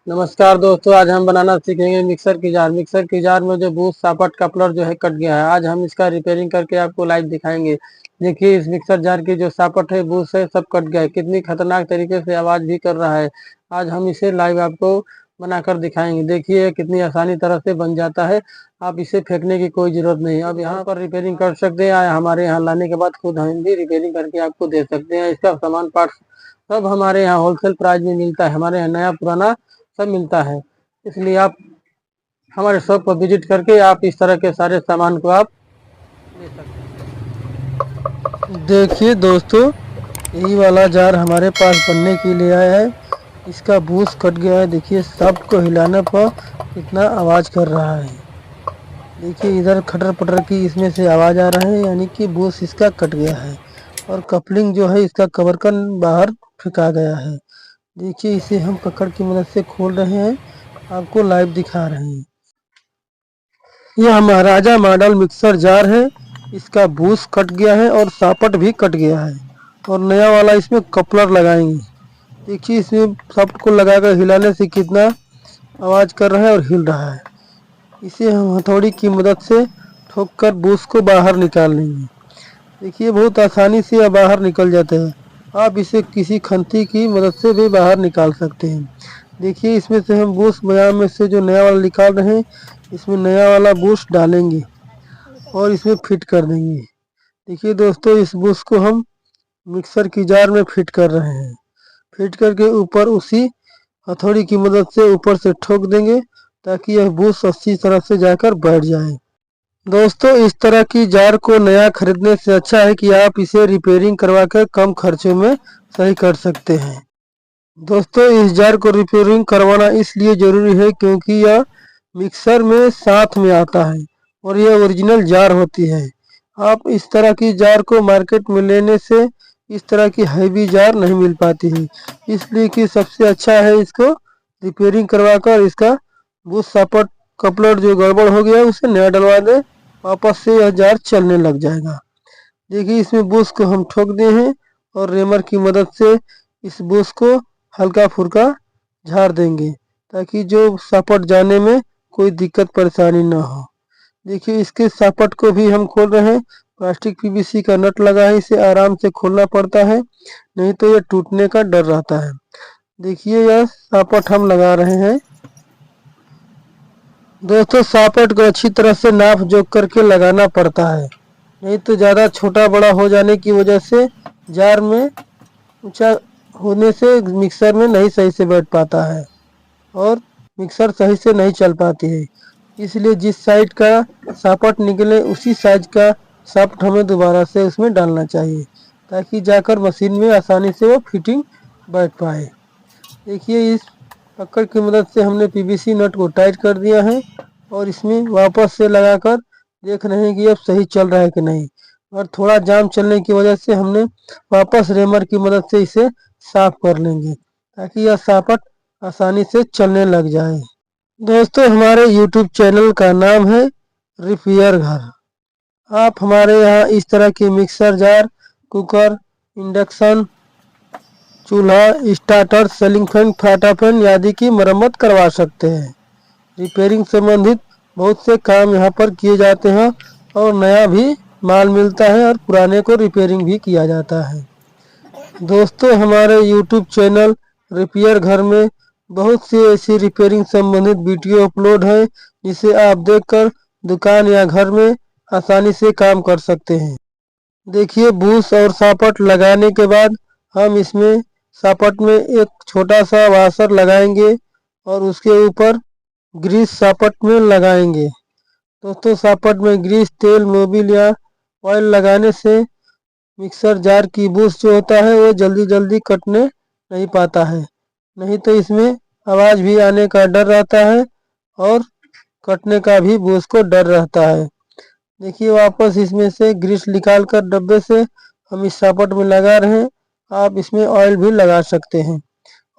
नमस्कार दोस्तों, आज हम बनाना सीखेंगे मिक्सर की जार। मिक्सर की जार में जो बूस्ट सापट कपलर जो है कट गया है, आज हम इसका रिपेयरिंग करके आपको लाइव दिखाएंगे। देखिए इस मिक्सर जार की जो सापट है, बूस्ट है, सब कट गया है। कितनी खतरनाक तरीके से आवाज भी कर रहा है। आज हम इसे लाइव आपको बनाकर दिखाएंगे। देखिए कितनी आसानी तरह से बन जाता है, आप इसे फेंकने की कोई जरूरत नहीं। अब यहाँ पर रिपेयरिंग कर सकते हैं या हमारे यहाँ लाने के बाद खुद हम भी रिपेयरिंग करके आपको दे सकते हैं। इसका सामान पार्ट सब हमारे यहाँ होलसेल प्राइस में मिलता है। हमारे यहाँ नया पुराना सब मिलता है, इसलिए आप हमारे शॉप पर विजिट करके आप इस तरह के सारे सामान को आप ले सकते हैं। देखिए दोस्तों, यही वाला जार हमारे पास बनने के लिए आया है। इसका बूस कट गया है। देखिए सबको हिलाने पर कितना आवाज़ कर रहा है। देखिए इधर खटर पटर की इसमें से आवाज़ आ रहा है, यानी कि बूस इसका कट गया है। और कपलिंग जो है इसका कवर का बाहर फेंका गया है। देखिए इसे हम पकड़ की मदद से खोल रहे हैं, आपको लाइव दिखा रहे हैं। यह महाराजा मॉडल मिक्सर जार है। इसका बूस कट गया है और सापट भी कट गया है, और नया वाला इसमें कपलर लगाएंगे। देखिए इसमें सबको लगाकर हिलाने से कितना आवाज़ कर रहा है और हिल रहा है। इसे हम हथौड़ी की मदद से ठोक कर बूस को बाहर निकाल लेंगे। देखिए बहुत आसानी से यह बाहर निकल जाते हैं। आप इसे किसी खंती की मदद से भी बाहर निकाल सकते हैं। देखिए इसमें से हम बूस्ट बाजार में से जो नया वाला निकाल रहे हैं, इसमें नया वाला बूस्ट डालेंगे और इसमें फिट कर देंगे। देखिए दोस्तों, इस बूस्ट को हम मिक्सर की जार में फिट कर रहे हैं। फिट करके ऊपर उसी हथौड़ी की मदद से ऊपर से ठोक देंगे, ताकि यह बूस्ट अच्छी तरह से जाकर बैठ जाए। दोस्तों, इस तरह की जार को नया खरीदने से अच्छा है कि आप इसे रिपेयरिंग करवाकर कम खर्चों में सही कर सकते हैं। दोस्तों, इस जार को रिपेयरिंग करवाना इसलिए ज़रूरी है क्योंकि यह मिक्सर में साथ में आता है और यह ओरिजिनल जार होती है। आप इस तरह की जार को मार्केट में लेने से इस तरह की हैवी जार नहीं मिल पाती है, इसलिए कि सबसे अच्छा है इसको रिपेयरिंग करवाकर इसका बूस्ट सापट कपलर जो गड़बड़ हो गया उसे नया डलवा दें, वापस से यह जार चलने लग जाएगा। देखिए इसमें बूस्ट को हम ठोक दिए हैं और रेमर की मदद से इस बूस्ट को हल्का फुल्का झाड़ देंगे, ताकि जो सापट जाने में कोई दिक्कत परेशानी ना हो। देखिए इसके सापट को भी हम खोल रहे हैं। प्लास्टिक पीवीसी का नट लगा है, इसे आराम से खोलना पड़ता है, नहीं तो यह टूटने का डर रहता है। देखिए यह सापट हम लगा रहे हैं। दोस्तों, सापट को अच्छी तरह से नाप जोख करके लगाना पड़ता है, नहीं तो ज़्यादा छोटा बड़ा हो जाने की वजह से जार में ऊंचा होने से मिक्सर में नहीं सही से बैठ पाता है और मिक्सर सही से नहीं चल पाती है। इसलिए जिस साइड का सापट निकले उसी साइज का सापट हमें दोबारा से उसमें डालना चाहिए, ताकि जाकर मशीन में आसानी से वो फिटिंग बैठ पाए। देखिए इस पकड़ की मदद से हमने पीवीसी नट को टाइट कर दिया है और इसमें वापस से लगाकर देख रहे हैं कि अब सही चल रहा है कि नहीं। और थोड़ा जाम चलने की वजह से हमने वापस रेमर की मदद से इसे साफ कर लेंगे, ताकि यह सापट आसानी से चलने लग जाए। दोस्तों, हमारे YouTube चैनल का नाम है रिपेयर घर। आप हमारे यहाँ इस तरह की मिक्सर जार, कुकर, इंडक्शन चूल्हा, स्टार्टर, सीलिंग फैन, फाटा फैन आदि की मरम्मत करवा सकते हैं। रिपेयरिंग संबंधित बहुत से काम यहाँ पर किए जाते हैं और नया भी माल मिलता है और पुराने को रिपेयरिंग भी किया जाता है। दोस्तों, हमारे YouTube चैनल रिपेयर घर में बहुत सी ऐसी रिपेयरिंग संबंधित वीडियो अपलोड है, जिसे आप देखकर दुकान या घर में आसानी से काम कर सकते हैं। देखिए बूस और सापट लगाने के बाद हम इसमें सापट में एक छोटा सा वाशर लगाएंगे और उसके ऊपर ग्रीस सापट में लगाएंगे। दोस्तों, सापट में ग्रीस, तेल, मोबिल या ऑयल लगाने से मिक्सर जार की बूस जो होता है वो जल्दी जल्दी कटने नहीं पाता है, नहीं तो इसमें आवाज़ भी आने का डर रहता है और कटने का भी बूस को डर रहता है। देखिए वापस इसमें से ग्रीस निकाल कर डब्बे से हम इस सापट में लगा रहे हैं। आप इसमें ऑयल भी लगा सकते हैं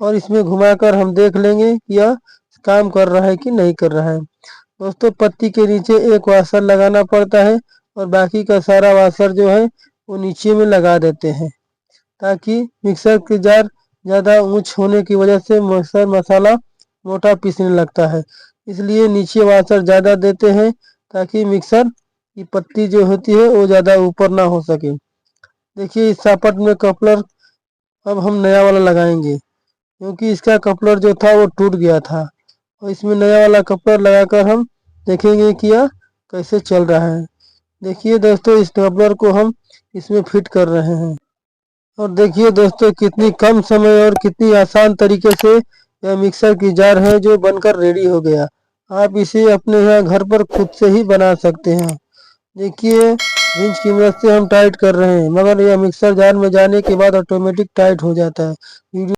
और इसमें घुमाकर हम देख लेंगे कि यह काम कर रहा है कि नहीं कर रहा है। दोस्तों, पत्ती के नीचे एक वाशर लगाना पड़ता है और बाकी का सारा वाशर जो है वो नीचे में लगा देते हैं, ताकि मिक्सर की जार ज़्यादा ऊंच होने की वजह से मिक्सर मसाला मोटा पीसने लगता है। इसलिए नीचे वाशर ज़्यादा देते हैं ताकि मिक्सर की पत्ती जो होती है वो ज़्यादा ऊपर ना हो सके। देखिए इस सापट में कपलर अब हम नया वाला लगाएंगे, क्योंकि इसका कपलर जो था वो टूट गया था, और इसमें नया वाला कपलर लगाकर हम देखेंगे कि यह कैसे चल रहा है। देखिए दोस्तों इस कपलर को हम इसमें फिट कर रहे हैं, और देखिए दोस्तों कितनी कम समय और कितनी आसान तरीके से यह मिक्सर की जार है जो बनकर रेडी हो गया। आप इसे अपने यहाँ घर पर खुद से ही बना सकते हैं। देखिए रिंच की मदद से हम टाइट कर रहे हैं, मगर यह मिक्सर जार में जाने के बाद ऑटोमेटिक टाइट हो जाता है। वीडियो